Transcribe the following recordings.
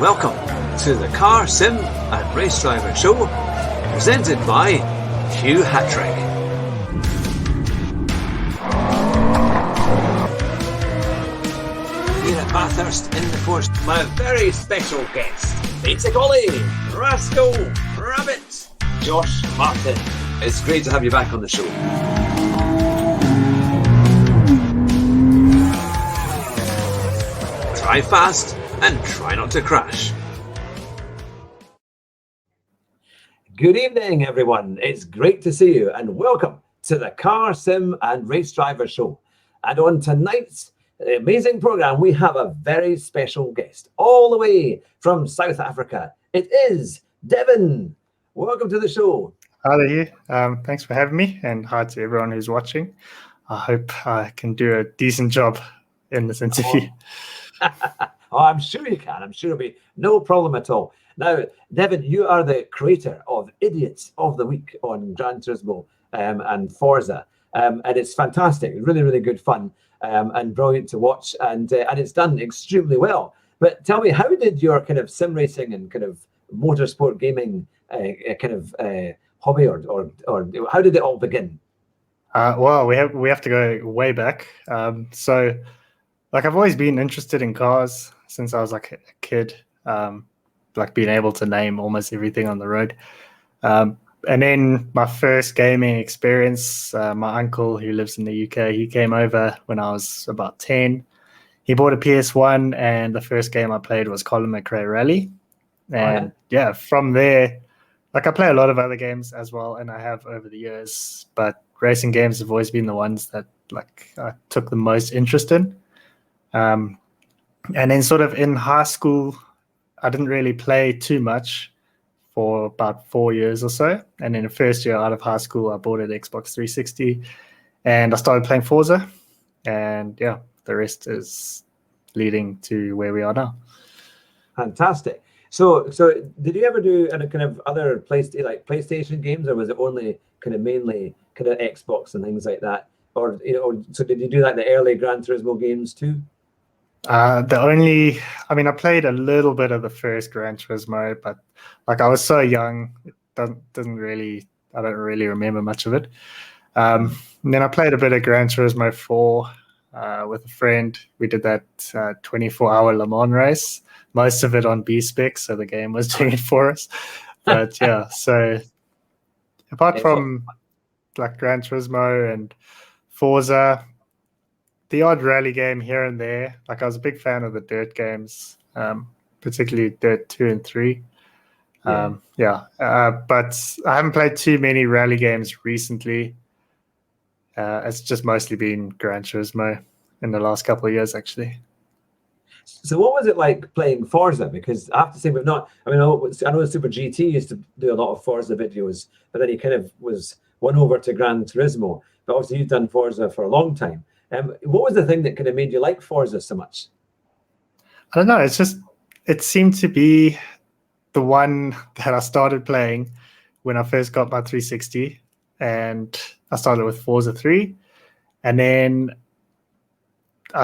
Welcome to the Car Sim and Race Driver Show, presented by Hugh Hattrick. Here at Bathurst in the Forest, my very special guest, Basic Ollie, Rascal, Rabbit, Josh Martin. It's great to have you back on the show. Drive fast and try not to crash. Good evening, everyone. It's great to see you and welcome to the Car Sim and Race Driver Show. And on tonight's amazing program, we have a very special guest all the way from South Africa. It is Devin. Welcome to the show. Hi there. Thanks for having me, and hi to everyone who's watching. I hope I can do a decent job in this interview. Oh, I'm sure you can. I'm sure it'll be no problem at all. Now, Devin, you are the creator of Idiots of the Week on Gran Turismo and Forza. And it's fantastic, really, really good fun and brilliant to watch. And it's done extremely well. But tell me, how did your kind of sim racing and kind of motorsport gaming hobby or how did it all begin? Well, we have to go way back. So I've always been interested in cars since I was like a kid, like being able to name almost everything on the road. And then my first gaming experience, my uncle who lives in the UK, he came over when I was about 10. He bought a PS1 and the first game I played was Colin McRae Rally. And yeah, from there, like I play a lot of other games as well, and I have over the years, but racing games have always been the ones that like I took the most interest in. And then sort of in high school, I didn't really play too much for about 4 years or so. And in the first year out of high school, I bought an Xbox 360 and I started playing Forza. And yeah, the rest is leading to where we are now. Fantastic. So did you ever do any kind of other PlayStation games, or was it only kind of mainly kind of Xbox and things like that? Or so did you do like the early Gran Turismo games too? I played a little bit of the first Gran Turismo, but like I was so young, I don't really remember much of it. And then I played a bit of Gran Turismo 4 with a friend. We did that 24-hour Le Mans race, most of it on B-Spec, so the game was doing it for us. But yeah, so apart from like Gran Turismo and Forza, the odd rally game here and there. Like I was a big fan of the Dirt games, particularly Dirt 2 and 3. But I haven't played too many rally games recently. It's just mostly been Gran Turismo in the last couple of years, actually. So what was it like playing Forza? Because I have to say I know Super GT used to do a lot of Forza videos, but then he kind of was won over to Gran Turismo. But obviously you've done Forza for a long time. What was the thing that kind of made you like Forza so much? I don't know. It seemed to be the one that I started playing when I first got my 360, and I started with Forza 3, and then I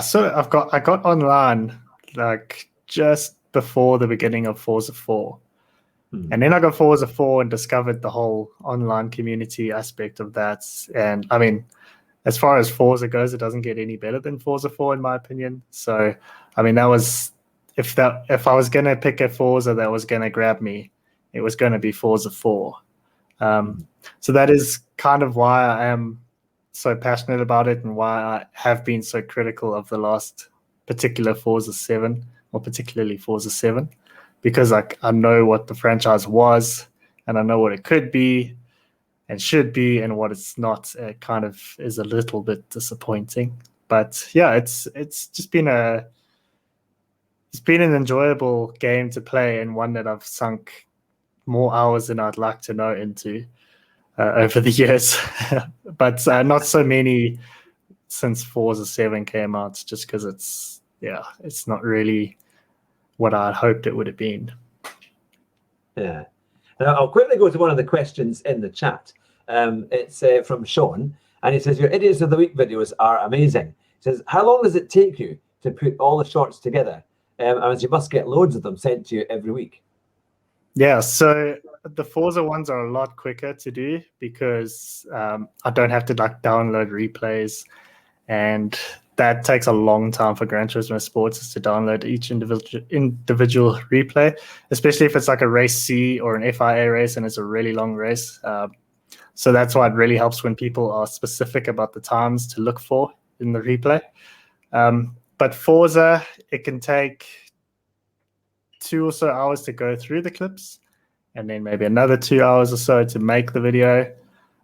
got online like just before the beginning of Forza 4. And then I got Forza 4 and discovered the whole online community aspect of that. And I mean, as far as Forza goes, it doesn't get any better than Forza 4 in my opinion. So, I mean, that was if I was going to pick a Forza that was going to grab me, it was going to be Forza 4. So that is kind of why I am so passionate about it and why I have been so critical of the last particular Forza 7, or particularly Forza 7, because like I know what the franchise was and I know what it could be and should be, and what it's not. It kind of is a little bit disappointing. But yeah, it's just been an enjoyable game to play, and one that I've sunk more hours than I'd like to know into over the years. But not so many since Forza 7 came out, just because it's not really what I hoped it would have been. Yeah. Now, I'll quickly go to one of the questions in the chat. It's from Sean, and he says, your Idiots of the Week videos are amazing. He says, how long does it take you to put all the shorts together? as you must get loads of them sent to you every week. Yeah, so the Forza ones are a lot quicker to do because I don't have to like download replays, and that takes a long time for Gran Turismo Sports is to download each individual replay, especially if it's like a race C or an FIA race and it's a really long race. So that's why it really helps when people are specific about the times to look for in the replay. But Forza, it can take 2 or so hours to go through the clips, and then maybe another 2 hours or so to make the video.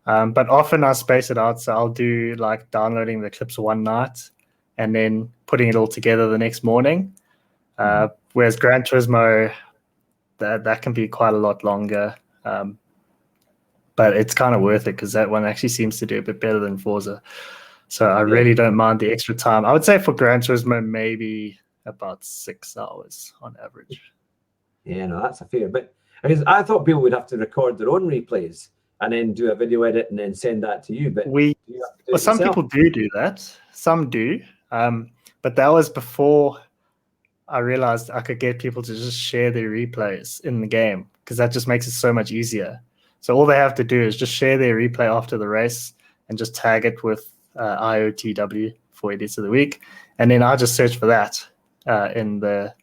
But often I space it out, so I'll do like downloading the clips one night and then putting it all together the next morning. Whereas Gran Turismo, that can be quite a lot longer. But it's kind of worth it because that one actually seems to do a bit better than Forza. So I really don't mind the extra time. I would say for Gran Turismo, maybe about 6 hours on average. Yeah, no, that's a fair bit. Because I thought people would have to record their own replays and then do a video edit and then send that to you. But some people do that. Some do. But that was before I realized I could get people to just share their replays in the game, because that just makes it so much easier. So all they have to do is just share their replay after the race and just tag it with IOTW for Idiots of the Week. And then I just search for that in the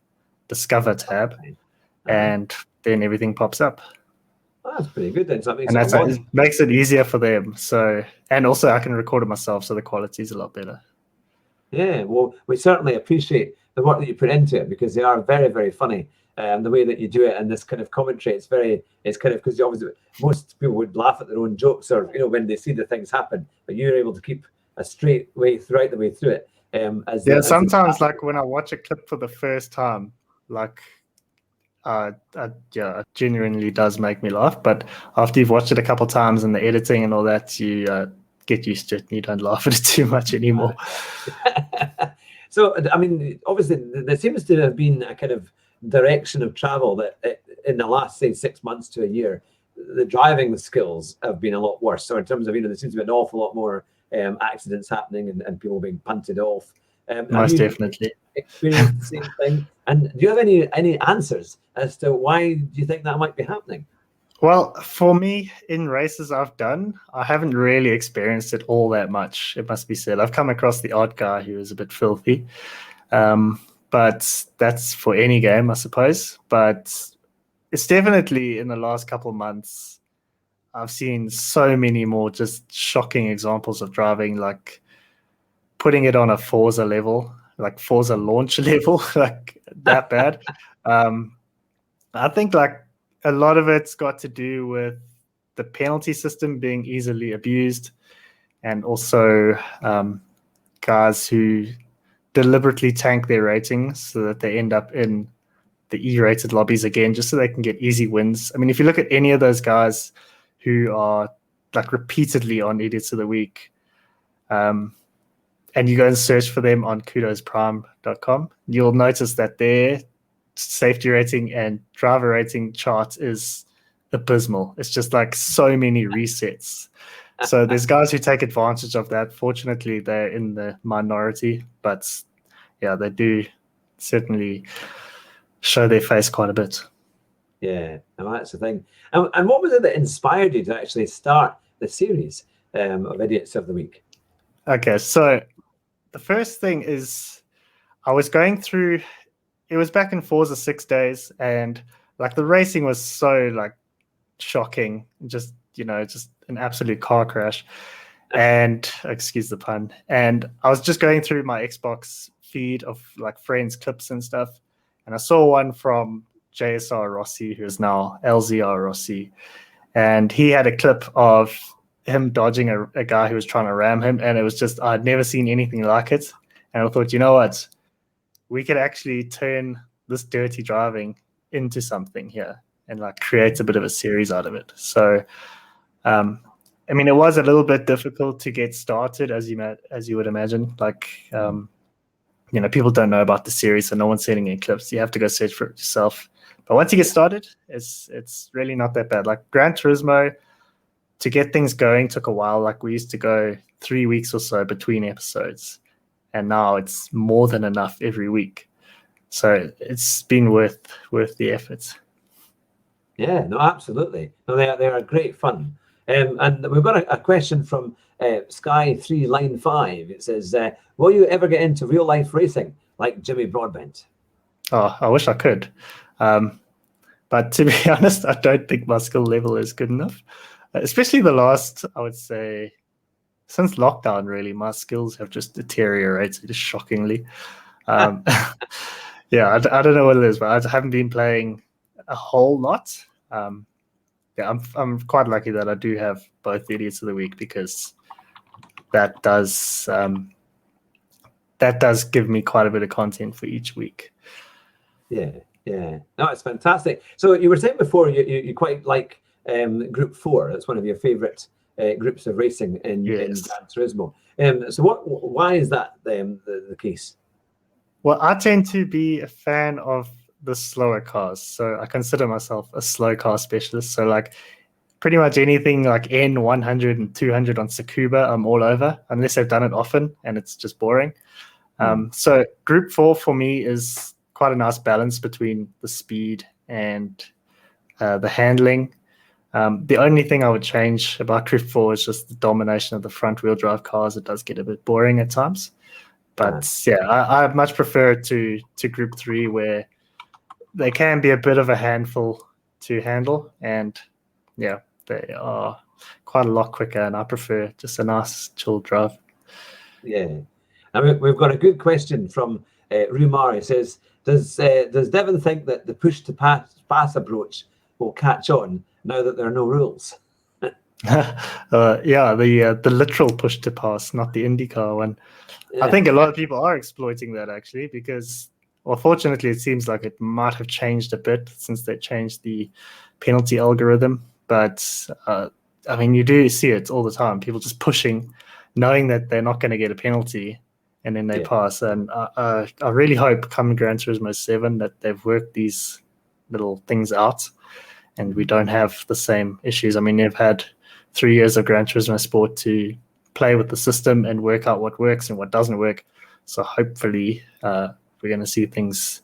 Discover tab, and then everything pops up. Oh, that's pretty good then. So it makes it easier for them. So, and also I can record it myself, so the quality is a lot better. Yeah, well, we certainly appreciate the work that you put into it, because they are very, very funny. The way that you do it and this kind of commentary, it's kind of, because obviously most people would laugh at their own jokes, or when they see the things happen, but you're able to keep a straight way throughout the way through it. Sometimes like when I watch a clip for the first time, like it genuinely does make me laugh. But after you've watched it a couple of times and the editing and all that, you get used to it and you don't laugh at it too much anymore. So, I mean, obviously there seems to have been a kind of direction of travel that in the last, say, 6 months to a year, the driving skills have been a lot worse. So in terms of, there seems to be an awful lot more accidents happening and people being punted off. Most definitely. Experienced the same thing? And do you have any answers as to why do you think that might be happening? Well, for me, in races I've done, I haven't really experienced it all that much, it must be said. I've come across the odd guy who is a bit filthy. But that's for any game, I suppose. But it's definitely in the last couple of months, I've seen so many more just shocking examples of driving, like putting it on a Forza level, like Forza launch level, like that bad. I think like a lot of it's got to do with the penalty system being easily abused, and also guys who deliberately tank their ratings so that they end up in the E-rated lobbies again, just so they can get easy wins. I mean, if you look at any of those guys who are like repeatedly on Idiots of the Week, and you go and search for them on kudosprime.com, you'll notice that their safety rating and driver rating chart is abysmal. It's just like so many resets. So there's guys who take advantage of that. Fortunately, they're in the minority, but yeah, they do certainly show their face quite a bit. Yeah, no, that's the thing. And what was it that inspired you to actually start the series of Idiots of the Week? Okay, so the first thing is I was going through, it was back in Forza 6 days, and like the racing was so like shocking, just an absolute car crash. And excuse the pun. And I was just going through my Xbox feed of like friends' clips and stuff, and I saw one from JSR Rossi, who is now LZR Rossi, and he had a clip of him dodging a guy who was trying to ram him, and it was just, I'd never seen anything like it. And I thought, you know what, we could actually turn this dirty driving into something here and like create a bit of a series out of it. So I mean, it was a little bit difficult to get started, as you would imagine. Like, people don't know about the series, so no one's sending in clips. You have to go search for it yourself. But once you get started, it's really not that bad. Like Gran Turismo, to get things going took a while. Like we used to go 3 weeks or so between episodes, and now it's more than enough every week. So it's been worth the efforts. Yeah, no, absolutely. No, they are great fun. And we've got a question from Sky3 Line 5. It says, will you ever get into real life racing like Jimmy Broadbent? Oh, I wish I could. But to be honest, I don't think my skill level is good enough. Especially the last, I would say, since lockdown, really, my skills have just deteriorated shockingly. Yeah, I don't know what it is, but I haven't been playing a whole lot. Yeah, I'm quite lucky that I do have both idiots of the week, because that does give me quite a bit of content for each week. Yeah, yeah. No, it's fantastic. So you were saying before you quite like Group 4. That's one of your favourite groups of racing in Gran Turismo. So why is that the case? Well, I tend to be a fan of the slower cars. So I consider myself a slow car specialist. So like pretty much anything like N100 and 200 on Tsukuba, I'm all over, unless I've done it often and it's just boring. So Group 4 for me is quite a nice balance between the speed and the handling. The only thing I would change about Group 4 is just the domination of the front wheel drive cars. It does get a bit boring at times. But yeah, I much prefer to Group 3, where they can be a bit of a handful to handle. And yeah, they are quite a lot quicker, and I prefer just a nice chill drive. Yeah. And we've got a good question from Rumar. He says, does Devon think that the push to pass approach will catch on now that there are no rules? Yeah, the literal push to pass, not the IndyCar one. Yeah. I think a lot of people are exploiting that, actually, because, well, fortunately, it seems like it might have changed a bit since they changed the penalty algorithm. But I mean, you do see it all the time. People just pushing, knowing that they're not going to get a penalty, and then they pass. And I really hope come Gran Turismo 7 that they've worked these little things out, and we don't have the same issues. I mean, they've had 3 years of Gran Turismo Sport to play with the system and work out what works and what doesn't work. So hopefully we're going to see things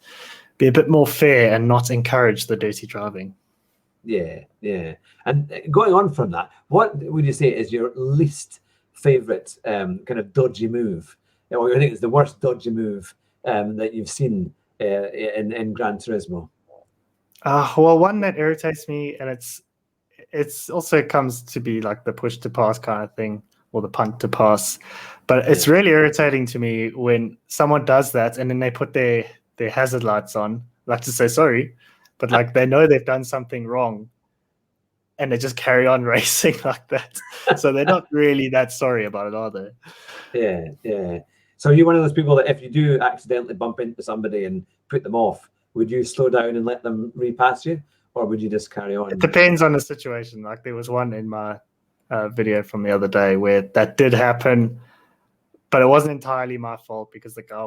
be a bit more fair and not encourage the dirty driving. Yeah, yeah. And going on from that, what would you say is your least favorite kind of dodgy move, or you think is the worst dodgy move that you've seen in Gran Turismo? Well, one that irritates me, and it's also comes to be like the push to pass kind of thing, or the punt to pass. But it's really irritating to me when someone does that and then they put their hazard lights on, like to say sorry, but like they know they've done something wrong and they just carry on racing like that. So they're not really that sorry about it, are they? Yeah, yeah. So you're one of those people that if you do accidentally bump into somebody and put them off, would you slow down and let them repass you, or would you just carry on? It depends on the situation. Like there was one in my video from the other day where that did happen, but it wasn't entirely my fault, because the guy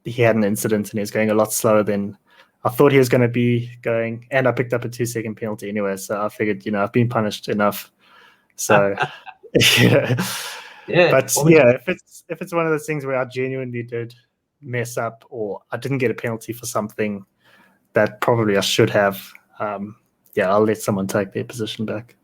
he had an incident and he was going a lot slower than I thought he was going to be going, and I picked up a 2-second penalty anyway. So I figured, I've been punished enough. So yeah. But if it's one of those things where I genuinely did mess up, or I didn't get a penalty for something that probably I should have, I'll let someone take their position back.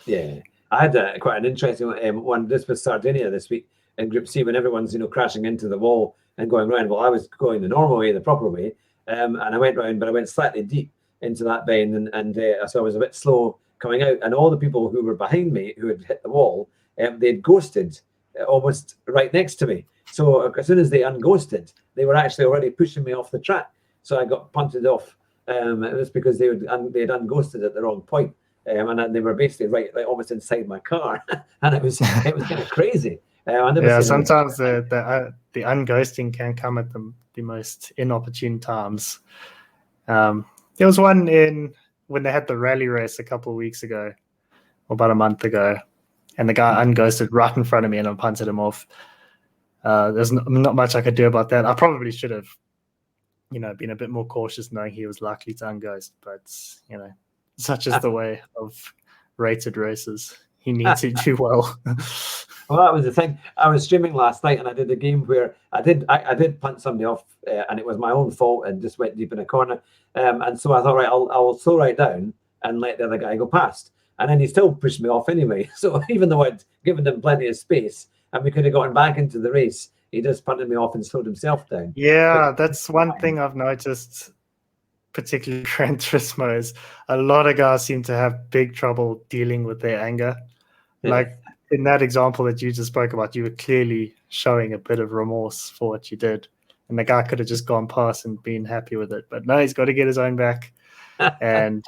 Yeah, I had quite an interesting one. This was Sardinia this week in Group C, when everyone's crashing into the wall and going round. Well, I was going the normal way, the proper way, and I went round, but I went slightly deep into that bend, and so I was a bit slow coming out. And all the people who were behind me, who had hit the wall, they'd ghosted almost right next to me. So as soon as they unghosted, they were actually already pushing me off the track. So I got punted off. It was because they had unghosted at the wrong point. And they were basically right almost inside my car, and it was kind of crazy. Sometimes the unghosting can come at the most inopportune times. There was one when they had the rally race a couple of weeks ago, or about a month ago, and the guy unghosted right in front of me, and I punted him off. There's not much I could do about that. I probably should have, been a bit more cautious, knowing he was likely to unghost. But such is the way of rated races. you need to do well. Well, that was the thing. I was streaming last night, and I did a game where I did punt somebody off, and it was my own fault, and just went deep in a corner. And so I thought, right, I'll slow right down and let the other guy go past. And then he still pushed me off anyway. So even though I'd given him plenty of space, and we could have gotten back into the race, he just punted me off and slowed himself down. Yeah, that's one thing I've noticed, particularly Gran Turismo, is a lot of guys seem to have big trouble dealing with their anger. Like in that example that you just spoke about, you were clearly showing a bit of remorse for what you did. And the guy could have just gone past and been happy with it. But no, he's got to get his own back. And,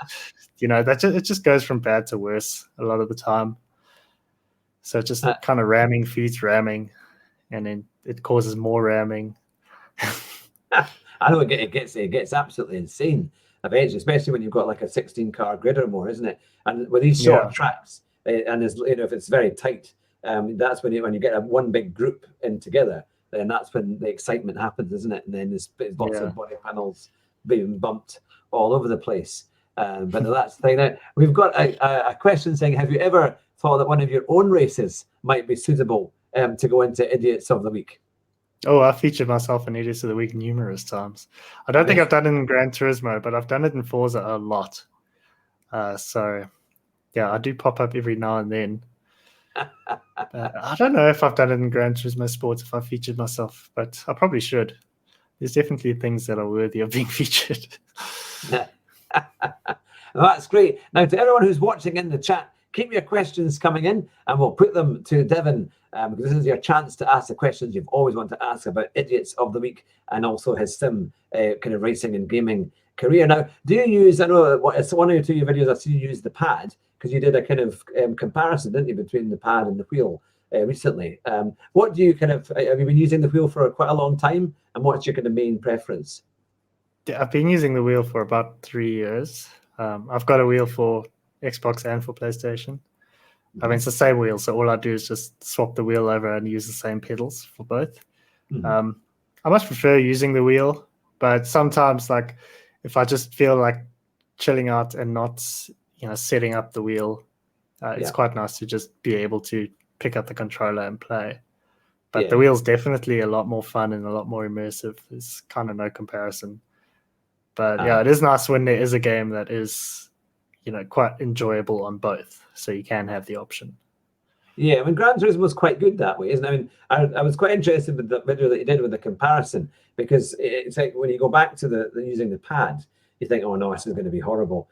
it just goes from bad to worse a lot of the time. So just kind of ramming feeds ramming, and then it causes more ramming. I know it gets absolutely insane eventually, especially when you've got like a 16-car grid or more, isn't it? And with these short tracks, and there's, if it's very tight, that's when you get one big group in together, then that's when the excitement happens, isn't it? And then there's lots of body panels being bumped all over the place. But that's the thing. Now, we've got a question saying, have you ever thought that one of your own races might be suitable to go into Idiots of the Week? Oh, I featured myself in Idiots of the Week numerous times. I don't think I've done it in Gran Turismo, but I've done it in Forza a lot. So, yeah, I do pop up every now and then. I don't know if I've done it in Gran Turismo Sports, if I featured myself, but I probably should. There's definitely things that are worthy of being featured. That's great. Now, to everyone who's watching in the chat, keep your questions coming in, and we'll put them to Devin, because this is your chance to ask the questions you've always wanted to ask about Idiots of the Week and also his sim kind of racing and gaming career. Now, do you use, I know it's one or two of your videos I've seen you use the pad, because you did a kind of comparison, didn't you, between the pad and the wheel recently. What do you have you been using the wheel for quite a long time, and what's your kind of main preference? Yeah, I've been using the wheel for about 3 years. I've got a wheel for Xbox and for PlayStation. I mean, it's the same wheel, so all I do is just swap the wheel over and use the same pedals for both. I much prefer using the wheel, but sometimes, like, if I just feel like chilling out and not, setting up the wheel, it's quite nice to just be able to pick up the controller and play. But the wheel's definitely a lot more fun and a lot more immersive. There's kind of no comparison. But yeah, it is nice when there is a game that is, quite enjoyable on both, so you can have the option. Yeah, I mean, Gran Turismo was quite good that way, isn't it? I mean, I was quite interested with the video that you did with the comparison, because it's like when you go back to the using the pad, you think, oh no, this is going to be horrible,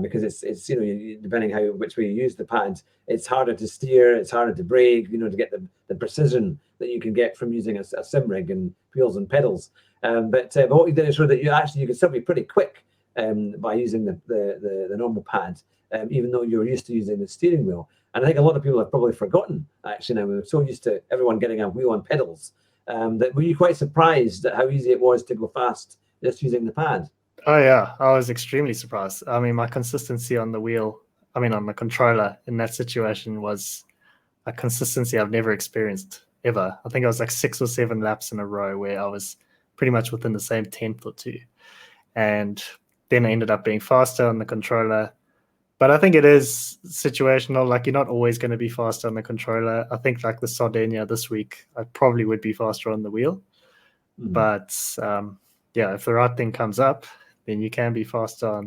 because it's depending which way you use the pad, it's harder to steer, it's harder to brake, to get the precision that you can get from using a sim rig and wheels and pedals. But what you did is show that you could still be pretty quick by using the normal pad, even though you're used to using the steering wheel. And I think a lot of people have probably forgotten, actually, now. We're so used to everyone getting a wheel and pedals, that were you quite surprised at how easy it was to go fast just using the pad? Oh, yeah. I was extremely surprised. I mean, my consistency on on the controller in that situation was a consistency I've never experienced ever. I think I was like 6 or 7 laps in a row where I was pretty much within the same 10th or 2. And then I ended up being faster on the controller. But I think it is situational. Like, you're not always going to be faster on the controller. I think like the Sardinia this week, I probably would be faster on the wheel. But if the right thing comes up, then you can be faster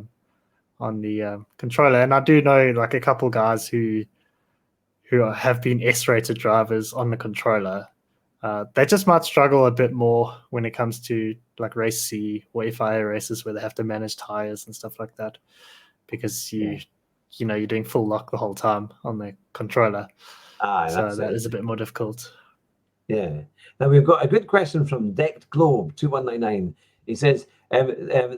on the controller. And I do know like a couple guys who have been S-rated drivers on the controller. They just might struggle a bit more when it comes to like race C or FIA races where they have to manage tires and stuff like that, because you're doing full lock the whole time on the controller. So that is a bit more difficult. Yeah. Now we've got a good question from Decked Globe 2199. He says,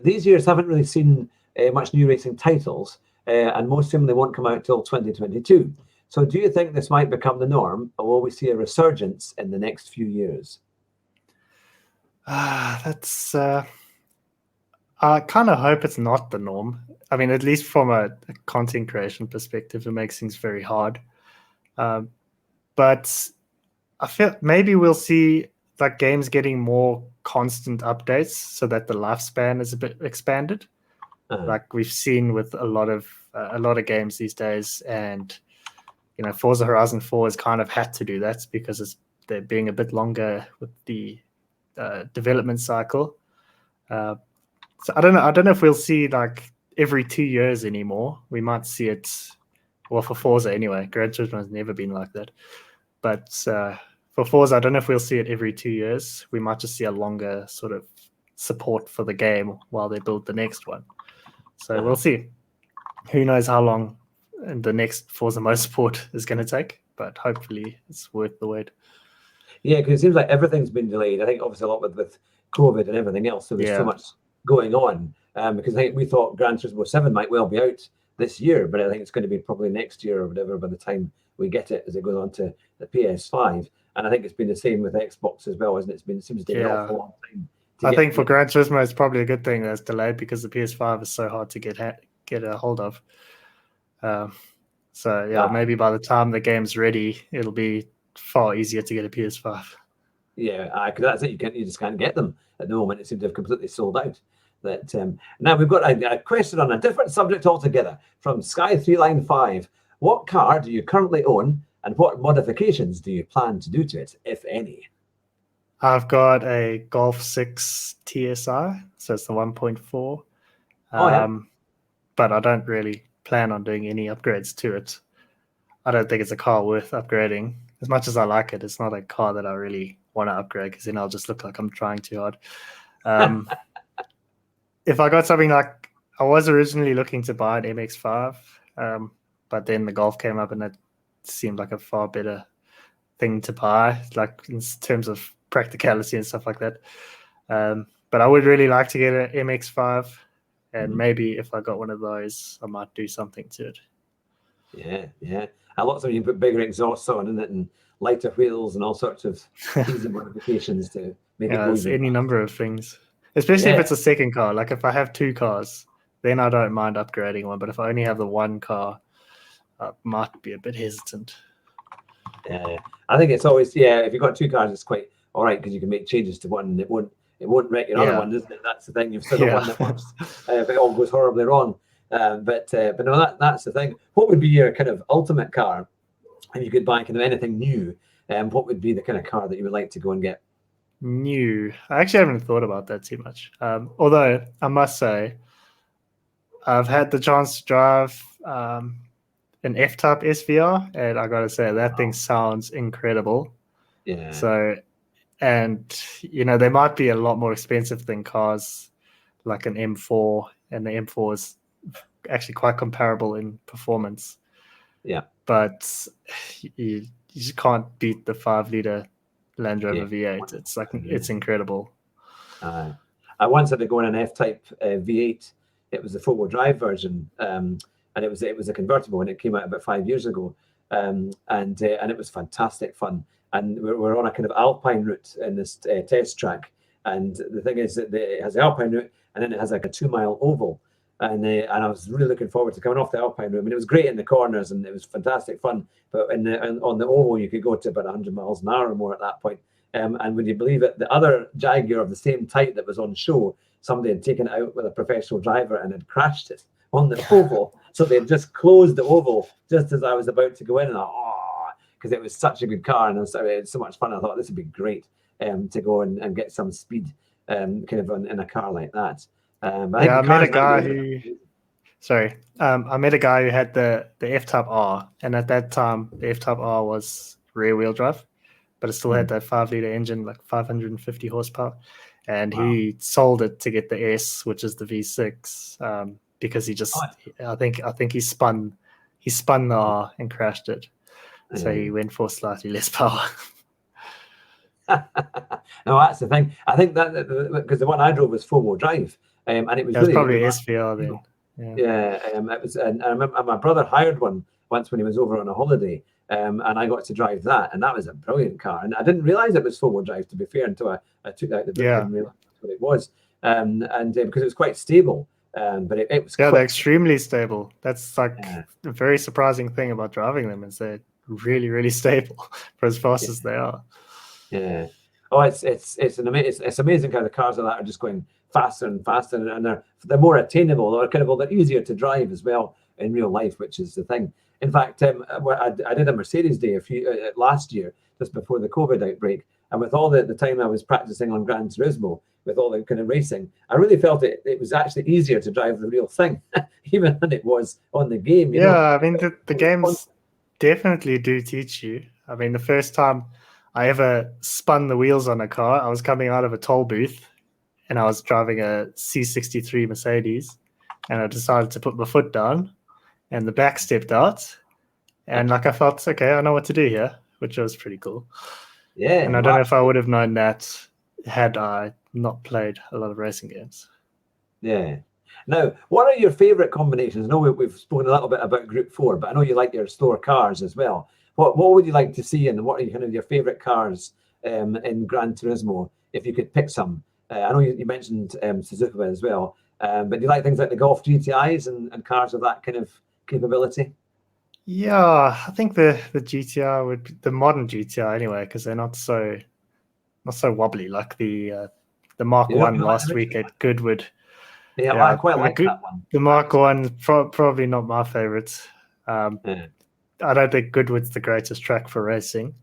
these years haven't really seen much new racing titles, and most seemingly won't come out till 2022. So do you think this might become the norm, or will we see a resurgence in the next few years? That's I kind of hope it's not the norm. I mean, at least from a content creation perspective, it makes things very hard. But I feel maybe we'll see like games getting more constant updates so that the lifespan is a bit expanded, like we've seen with a lot of games these days. And Forza Horizon 4 has kind of had to do that because they're being a bit longer with the development cycle. So I don't know. I don't know if we'll see like every 2 years anymore. We might see it, well, for Forza anyway. Gran Turismo has never been like that. But for Forza, I don't know if we'll see it every 2 years. We might just see a longer sort of support for the game while they build the next one. So we'll see. Who knows how long the next Forza Motorsport is going to take, but hopefully it's worth the wait. Yeah, because it seems like everything's been delayed. I think obviously a lot with COVID and everything else, so there's so much going on. Because I think we thought Gran Turismo 7 might well be out this year, but I think it's going to be probably next year or whatever by the time we get it as it goes on to the PS5. And I think it's been the same with Xbox as well, isn't it? It seems to take an awful long time. I think for Gran Turismo, it's probably a good thing that's delayed because the PS5 is so hard to get a hold of. Maybe by the time the game's ready, it'll be far easier to get a PS5. Yeah, because that's it. You just can't get them at the moment. It seems to have completely sold out. That now we've got a question on a different subject altogether from Sky3 Line 5. What car do you currently own, and what modifications do you plan to do to it, if any? I've got a Golf 6 TSI, so it's the 1.4. But I don't really plan on doing any upgrades to it. I don't think it's a car worth upgrading. As much as I like it, it's not a car that I really want to upgrade because then I'll just look like I'm trying too hard. If I got something like, I was originally looking to buy an MX-5, but then the Golf came up and it seemed like a far better thing to buy, like in terms of practicality and stuff like that. But I would really like to get an MX-5, and maybe if I got one of those, I might do something to it. Yeah. And lots of you put bigger exhausts on in it and lighter wheels and all sorts of easy modifications to make it go. There's any number of things, especially if it's a second car. Like if I have two cars, then I don't mind upgrading one. But if I only have the one car, I might be a bit hesitant. Yeah, I think it's always, if you've got two cars, it's quite all right because you can make changes to one and it won't wreck your other one, isn't it? That's the thing. You've still got one that works if it all goes horribly wrong. But no, that's the thing. What would be your kind of ultimate car if you could buy kind of anything new? What would be the kind of car that you would like to go and get? New. I actually haven't thought about that too much. Although I must say, I've had the chance to drive an F-Type SVR, and I gotta say that thing sounds incredible. Yeah. So, and they might be a lot more expensive than cars like an M4, and the M4 is actually quite comparable in performance. Yeah. But you just can't beat the 5-liter Land Rover V8. It's like it's incredible. I once had to go in an F-Type V8. It was the 4-wheel drive version, and it was a convertible when it came out about 5 years ago, and it was fantastic fun. And we're on a kind of alpine route in this test track, and the thing is that it has the alpine route, and then it has like a 2-mile oval. And I was really looking forward to coming off the alpine route. I mean, it was great in the corners and it was fantastic fun. But on the oval, you could go to about 100 miles an hour or more at that point. And would you believe it? The other Jaguar of the same type that was on show, somebody had taken it out with a professional driver and had crashed it on the oval. So they had just closed the oval just as I was about to go in. And because it was such a good car and it was so much fun. I thought this would be great to go and get some speed kind of in a car like that. I met a guy who. Sorry, I met a guy who had the F-Type R, and at that time the F-Type R was rear-wheel drive, but it still had that 5-liter engine, like 550 horsepower, and he sold it to get the S, which is the V6, because he just, I think he spun the R and crashed it, so he went for slightly less power. No, that's the thing. I think that because the one I drove was 4-wheel drive. And it was really probably SVR then. It was, and I remember my brother hired one once when he was over on a holiday, and I got to drive that, and that was a brilliant car. And I didn't realize it was 4-wheel drive, to be fair, until I took out the book and realized what it was. And because it was quite stable, but it was they're extremely stable. That's like a very surprising thing about driving them is they're really, really stable for as fast as they are. Yeah. Oh, it's amazing how the cars like that are just going faster and faster, and they're more attainable. They're easier to drive as well in real life, which is the thing. In fact, I did a Mercedes day last year, just before the COVID outbreak, and with all the time I was practicing on Gran Turismo, with all the kind of racing, I really felt it was actually easier to drive the real thing, even than it was on the game. I mean, the games definitely do teach you. I mean, the first time I ever spun the wheels on a car, I was coming out of a toll booth and I was driving a C63 Mercedes, and I decided to put my foot down and the back stepped out, and like I felt, okay, I know what to do here, which was pretty cool. Yeah. And I don't know if I would have known that had I not played a lot of racing games. Yeah. Now, what are your favourite combinations? I know we've spoken a little bit about Group 4, but I know you like your slower cars as well. What would you like to see, and what are kind of your favourite cars in Gran Turismo, if you could pick some? I know you mentioned Suzuka as well, but do you like things like the Golf GTIs and cars of that kind of capability? Yeah, I think the GTR would be the modern GTR anyway, because they're not so wobbly like the Mark One last week at Goodwood. Yeah, I quite like that one. The Mark One probably not my favorite. I don't think Goodwood's the greatest track for racing,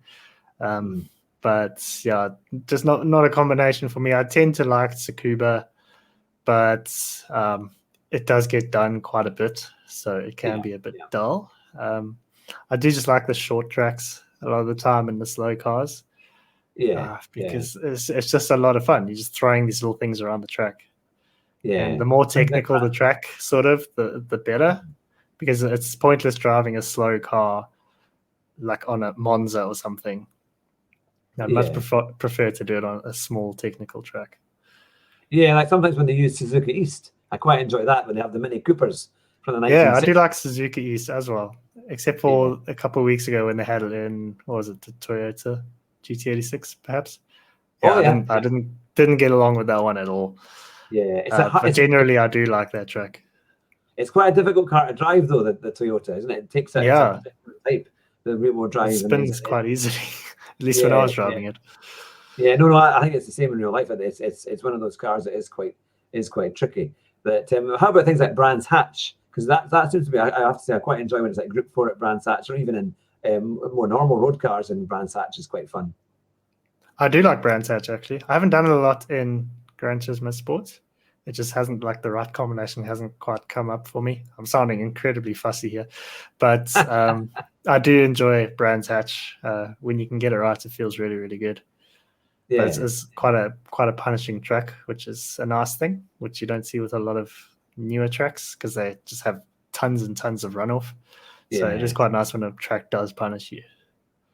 but yeah, just not a combination for me. I tend to like Tsukuba, but it does get done quite a bit, so it can be a bit dull. I do just like the short tracks a lot of the time in the slow cars. Because it's just a lot of fun. You're just throwing these little things around the track. Yeah. And the more technical the track, sort of, the better. Because it's pointless driving a slow car like on a Monza or something. I'd much prefer to do it on a small technical track. Yeah, like sometimes when they use Suzuka East, I quite enjoy that when they have the Mini Coopers from the 1960s. Yeah, I do like Suzuka East as well. Except for a couple of weeks ago when they had it in, what was it, the Toyota GT86 perhaps? Yeah, I didn't get along with that one at all. Yeah, but generally I do like that track. It's quite a difficult car to drive though, the Toyota, isn't it? It takes a different type, the rear-wheel drive. It spins quite easily, at least when I was driving it. Yeah, no, I think it's the same in real life. It's one of those cars that is quite tricky. But how about things like Brands Hatch? Because that seems to be, I have to say, I quite enjoy when it's like Group 4 at Brands Hatch, or even in more normal road cars in Brands Hatch is quite fun. I do like Brands Hatch, actually. I haven't done it a lot in Gran Turismo Sports. It just hasn't, like, the right combination hasn't quite come up for me. I'm sounding incredibly fussy here. But I do enjoy Brands Hatch. When you can get it right, it feels really, really good. Yeah. But it's quite a punishing track, which is a nice thing, which you don't see with a lot of newer tracks because they just have tons and tons of runoff. So it is quite nice when a track does punish you.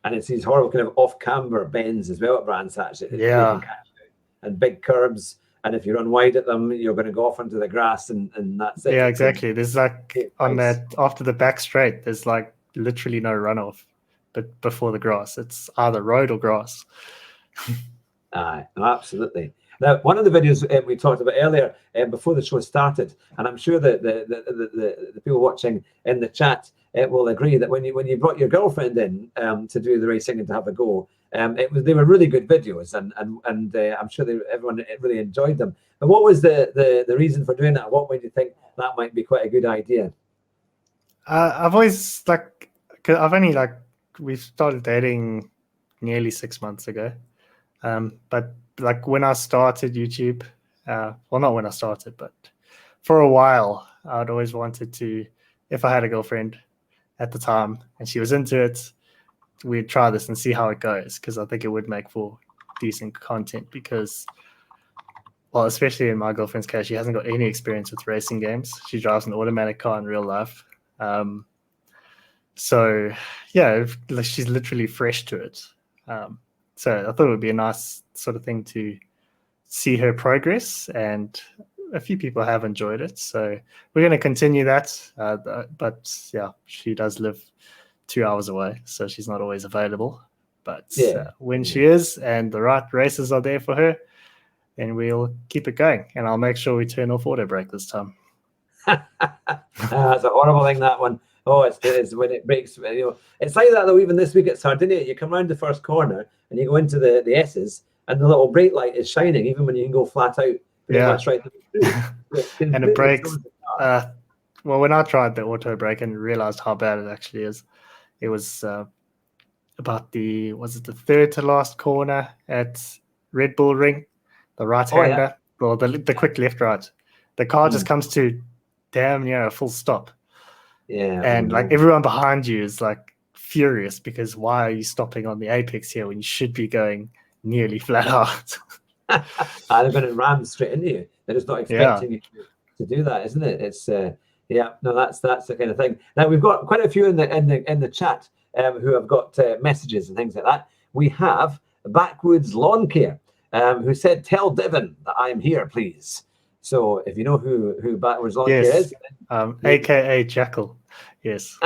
And it's these horrible kind of off-camber bends as well at Brands Hatch. And big curbs. And if you run wide at them, you're going to go off into the grass and that's it. Yeah, exactly. There's like on that after the back straight, there's like literally no runoff, but before the grass, it's either road or grass. Absolutely. Now, one of the videos we talked about earlier before the show started, and I'm sure that the people watching in the chat will agree that when you brought your girlfriend in to do the racing and to have a go, they were really good videos, and I'm sure everyone really enjoyed them. But what was the reason for doing that? What made you think that might be quite a good idea? I've always we've started dating nearly 6 months ago, but like when I started YouTube, well, not when I started, but for a while, I'd always wanted to, if I had a girlfriend at the time and she was into it, we'd try this and see how it goes, because I think it would make for decent content because, well, especially in my girlfriend's case, she hasn't got any experience with racing games. She drives an automatic car in real life. So, yeah, she's literally fresh to it. So I thought it would be a nice sort of thing to see her progress, and a few people have enjoyed it. So we're going to continue that. But yeah, she does live 2 hours away, so she's not always available. But when she is and the right races are there for her, then we'll keep it going. And I'll make sure we turn off auto brake this time. That's a horrible thing, that one. Oh, it's when it breaks. It's like that though. Even this week at Sardinia, you come around the first corner and you go into the S's, and the little brake light is shining, even when you can go flat out. Much right through. And it breaks well, when I tried the auto brake and realized how bad it actually is, it was about was it the third to last corner at Red Bull Ring, the right-hander, or the quick left-right. The car just comes to damn near a full stop. Yeah. And like everyone behind you is like furious because why are you stopping on the apex here when you should be going nearly flat out? They're going to ram straight into you. They're just not expecting you to do that, isn't it? It's that's the kind of thing. Now we've got quite a few in the chat who have got messages and things like that. We have Backwoods Lawn Care who said, "Tell Devon that I'm here, please." So if you know who Backwoods Lawn Care is, aka Jackal, yes.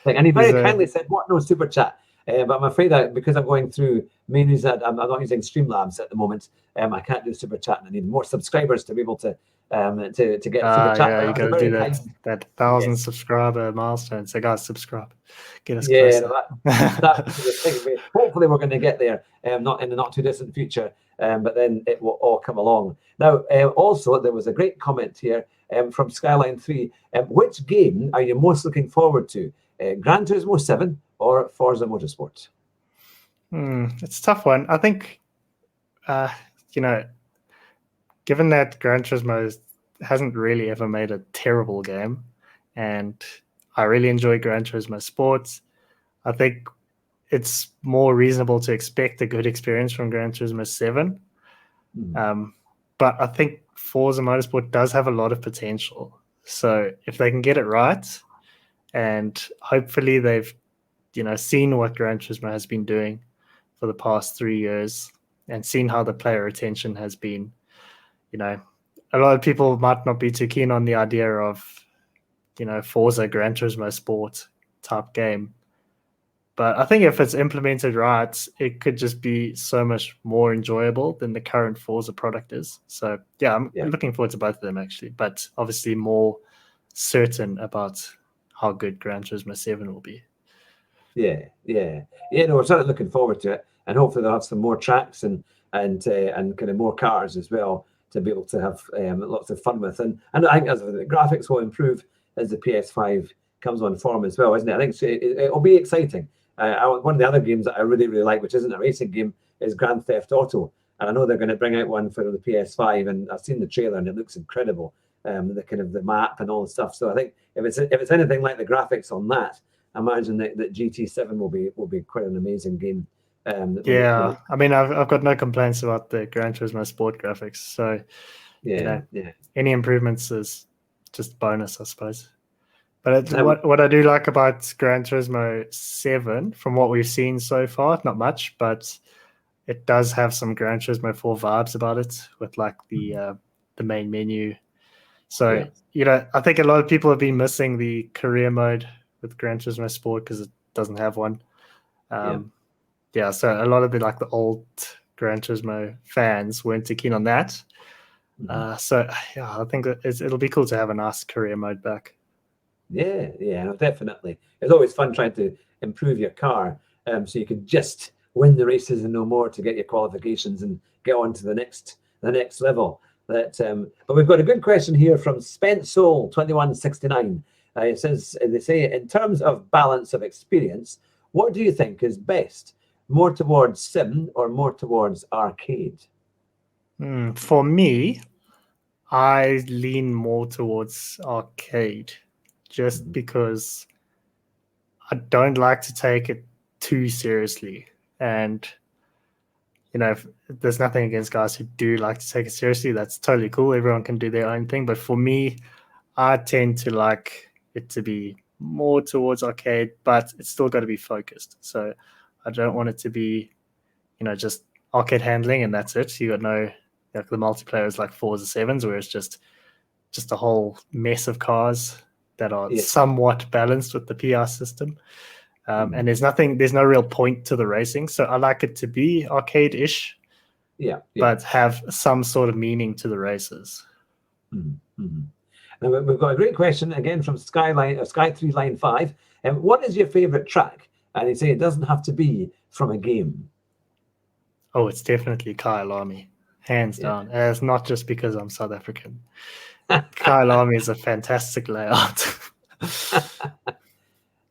And he very kindly said, "What no super chat." But I'm afraid that because I'm going through menus that I'm not using Streamlabs at the moment, I can't do super chat, and I need more subscribers to be able to get super chat. Yeah, you got to do that 1,000 subscriber milestone. So guys, subscribe, get us closer. That's the thing. Hopefully, we're going to get there, not in the not too distant future, but then it will all come along. Now, also there was a great comment here from Skyline 3. Which game are you most looking forward to? Gran Turismo 7 or Forza Motorsport? It's a tough one. I think, given that Gran Turismo hasn't really ever made a terrible game, and I really enjoy Gran Turismo Sports, I think it's more reasonable to expect a good experience from Gran Turismo 7. But I think Forza Motorsport does have a lot of potential. So if they can get it right, and hopefully they've seen what Gran Turismo has been doing for the past 3 years and seen how the player retention has been. A lot of people might not be too keen on the idea of, Forza Gran Turismo Sport type game. But I think if it's implemented right, it could just be so much more enjoyable than the current Forza product is. So, I'm looking forward to both of them, actually, but obviously more certain about how good Gran Turismo 7 will be. Yeah. No, we're certainly looking forward to it, and hopefully they'll have some more tracks and kind of more cars as well to be able to have lots of fun with. And I think as the graphics will improve as the PS5 comes on form as well, isn't it? I think it'll be exciting. One of the other games that I really, really like, which isn't a racing game, is Grand Theft Auto. And I know they're going to bring out one for the PS5, and I've seen the trailer and it looks incredible. The kind of the map and all the stuff. So I think if it's anything like the graphics on that, I imagine that GT7 will be quite an amazing game. I mean, I've got no complaints about the Gran Turismo Sport graphics. So any improvements is just bonus, I suppose. But what I do like about Gran Turismo 7, from what we've seen so far, not much, but it does have some Gran Turismo 4 vibes about it, with like the main menu. So I think a lot of people have been missing the career mode with Gran Turismo Sport because it doesn't have one. So a lot of the old Gran Turismo fans weren't too keen on that. I think that it'll be cool to have a nice career mode back. Yeah, definitely. It's always fun trying to improve your car, so you can just win the races and no more to get your qualifications and get on to the next level. But we've got a good question here from Spent Soul 2169. It says, they say, in terms of balance of experience, what do you think is best? More towards sim or more towards arcade? For me, I lean more towards arcade, just because I don't like to take it too seriously. And, there's nothing against guys who do like to take it seriously. That's totally cool. Everyone can do their own thing. But for me, I tend to like it to be more towards arcade, but it's still got to be focused. So I don't want it to be, just arcade handling and that's it. You got no, the multiplayer is like Forza 7s, where it's just a whole mess of cars that are somewhat balanced with the PR system. And there's no real point to the racing. So I like it to be arcade-ish, but have some sort of meaning to the races. Mm-hmm. Now, we've got a great question again from Sky3 Line 5. What is your favorite track? And they say it doesn't have to be from a game. Oh, it's definitely Kyalami, hands down. And it's not just because I'm South African. Kyle Army is a fantastic layout.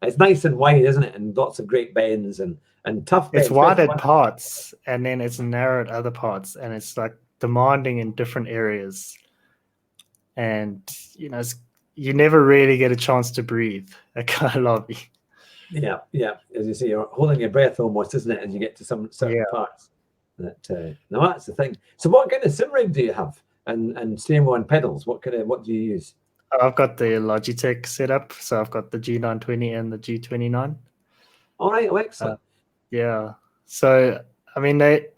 It's nice and wide, isn't it? And lots of great bends and tough It's bends. wide especially at parts, and then it's narrow at other parts, and it's like demanding in different areas. And you never really get a chance to breathe at Kyle Lobby. Yeah. As you say, you're holding your breath almost, isn't it? As you get to some certain parts. No, that's the thing. So, what kind of sim rig do you have? And same on pedals. What do you use? I've got the Logitech setup, so I've got the G920 and the G29. All right, excellent. Yeah. So, I mean, they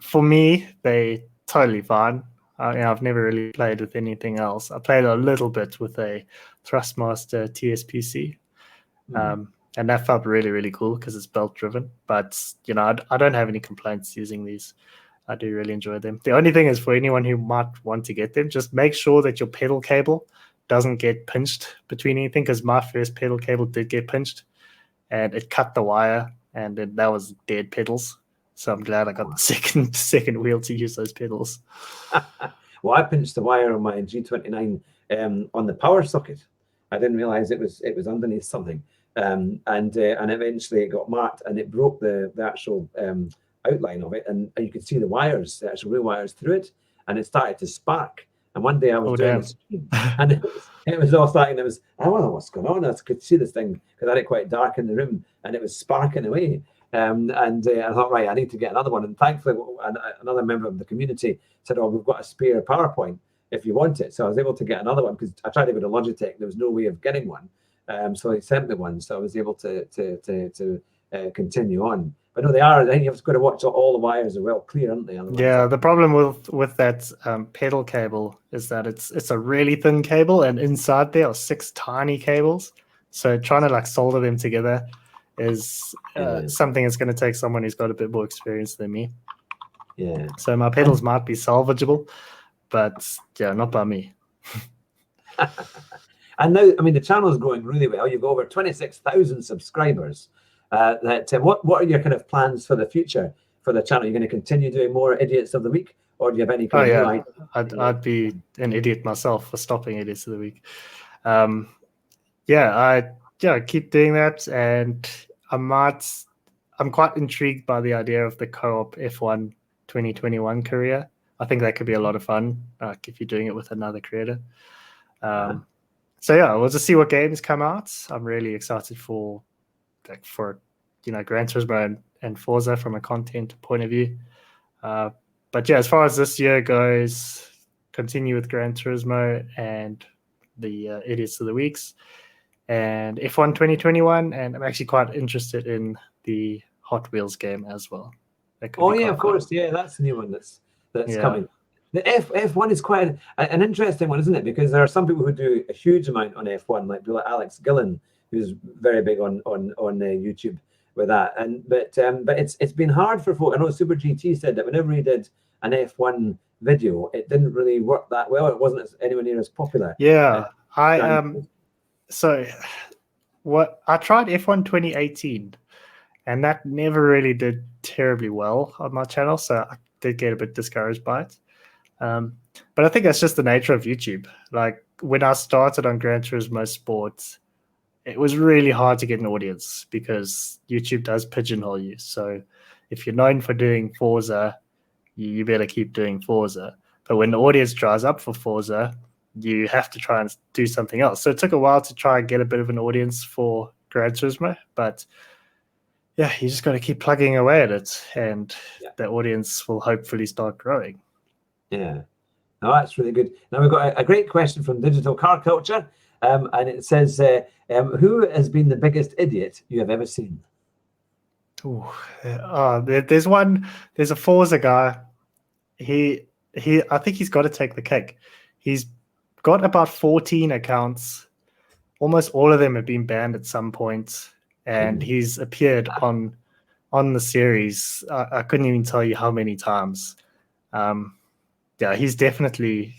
totally fine. I've never really played with anything else. I played a little bit with a Thrustmaster TSPC, and that felt really, really cool because it's belt driven. But I don't have any complaints using these. I do really enjoy them. The only thing is, for anyone who might want to get them, just make sure that your pedal cable doesn't get pinched between anything, because my first pedal cable did get pinched and it cut the wire, and then that was dead pedals. So I'm glad I got the second wheel to use those pedals. Well, I pinched the wire on my G29 on the power socket. I didn't realize it was underneath something, and eventually it got marked and it broke the actual outline of it, and you could see the wires, the actual real wires through it, and it started to spark. And one day I was doing a stream, and it was all starting. I don't know what's going on. I could see this thing because I had it quite dark in the room, and it was sparking away. And I thought, right, I need to get another one. And thankfully, another member of the community said, "Oh, we've got a spare PowerPoint if you want it." So I was able to get another one because I tried to go to Logitech. There was no way of getting one, so he sent me one. So I was able to continue on. But no, they are. I think you've got to watch all the wires are well clear, aren't they? Yeah, the problem with that pedal cable is that it's a really thin cable, and inside there are 6 tiny cables. So trying to solder them together is something that's going to take someone who's got a bit more experience than me. Yeah. So my pedals might be salvageable, but yeah, not by me. And now, I mean, the channel is growing really well. You've got over 26,000 subscribers. What are your kind of plans for the future for the channel? Are you going to continue doing more Idiots of the Week, or do you have any kind of new idea? I'd be an idiot myself for stopping Idiots of the Week. I keep doing that, and I'm quite intrigued by the idea of the co-op F1 2021 career. I think that could be a lot of fun, if you're doing it with another creator. So yeah, we'll just see what games come out. I'm really excited for Gran Turismo and Forza from a content point of view. But yeah, as far as this year goes, continue with Gran Turismo and the Idiots of the Weeks and F1 2021, and I'm actually quite interested in the Hot Wheels game as well. Oh yeah, of course. Yeah, that's a new one that's coming. The F1 is quite an interesting one, isn't it? Because there are some people who do a huge amount on F1, like Alex Gillen, who's very big on YouTube with that. But it's been hard for folk. I know Super GT said that whenever he did an F1 video, it didn't really work that well. It wasn't anywhere near as popular. Yeah, I tried F1 2018, and that never really did terribly well on my channel, so I did get a bit discouraged by it. But I think that's just the nature of YouTube. Like when I started on Gran Turismo Sport, it was really hard to get an audience because YouTube does pigeonhole you. So if you're known for doing Forza, you better keep doing Forza. But when the audience dries up for Forza, you have to try and do something else. So it took a while to try and get a bit of an audience for Gran Turismo, but yeah, you just got to keep plugging away at it, and the audience will hopefully start growing. Yeah, no, that's really good. Now we've got a great question from Digital Car Culture, and it says, "Who has been the biggest idiot you have ever seen?" There's a Forza guy. I think he's got to take the cake. He's got about 14 accounts. Almost all of them have been banned at some point, and he's appeared on the series. I couldn't even tell you how many times. Yeah, he's definitely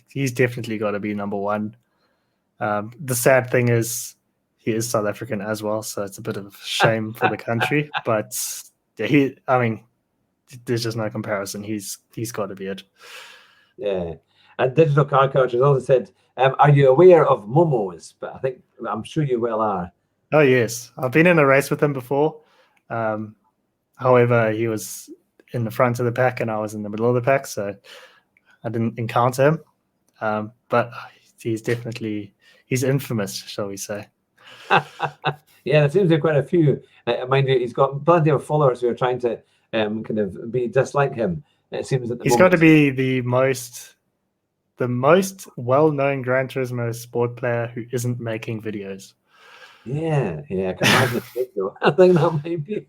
got to be number one. The sad thing is he is South African as well, so it's a bit of a shame for the country. But yeah, there's just no comparison. He's got to be it. Yeah, And Digital Car Culture has also said, are you aware of Momos? But I'm sure you well are. Oh yes, I've been in a race with him before. However, he was in the front of the pack and I was in the middle of the pack, so I didn't encounter him. But he's infamous, shall we say. Yeah, there seems to be quite a few. Mind you, he's got plenty of followers who are trying to kind of be just like him. It seems at the He's moment. got to be the most well-known Gran Turismo sport player who isn't making videos. Yeah, I can imagine it, though. I think that might be.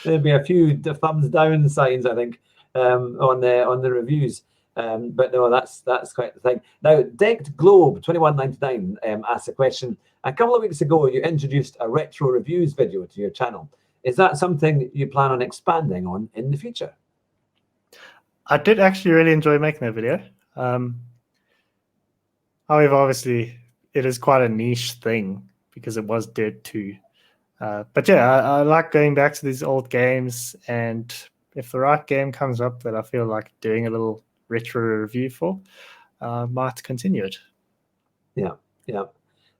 There'd be a few thumbs down signs, I think, on the reviews. But no, that's quite the thing. Now, Decked Globe 2199 asked a question. A couple of weeks ago, you introduced a retro reviews video to your channel. Is that something you plan on expanding on in the future? I did actually really enjoy making that video. However, obviously, it is quite a niche thing because it was Dirt 2. But yeah, I like going back to these old games, and if the right game comes up that I feel like doing a little retro review for, might continue it. Yeah.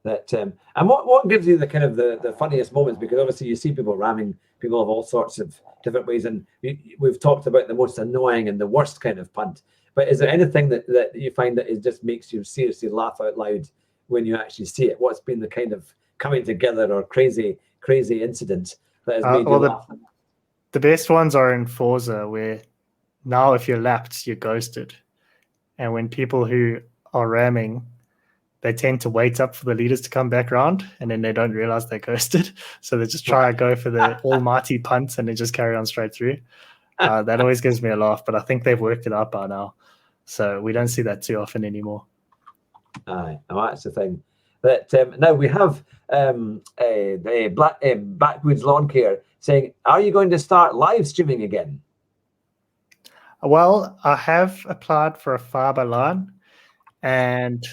That and what gives you the kind of the funniest moments? Because obviously you see people ramming people of all sorts of different ways, and we've talked about the most annoying and the worst kind of punt. But is there anything that you find that it just makes you seriously laugh out loud when you actually see it? What's been the kind of coming together or crazy incident that has made you laugh? The best ones are in Forza, where now if you're lapped, you're ghosted. And when people who are ramming, they tend to wait up for the leaders to come back around, and then they don't realize they're ghosted. So they just try to go for the almighty punt and they just carry on straight through. That always gives me a laugh, but I think they've worked it out by now. So we don't see that too often anymore. Aye, that's the thing. That now we have Backwoods Lawn Care saying, are you going to start live streaming again? Well, I have applied for a fiber line, and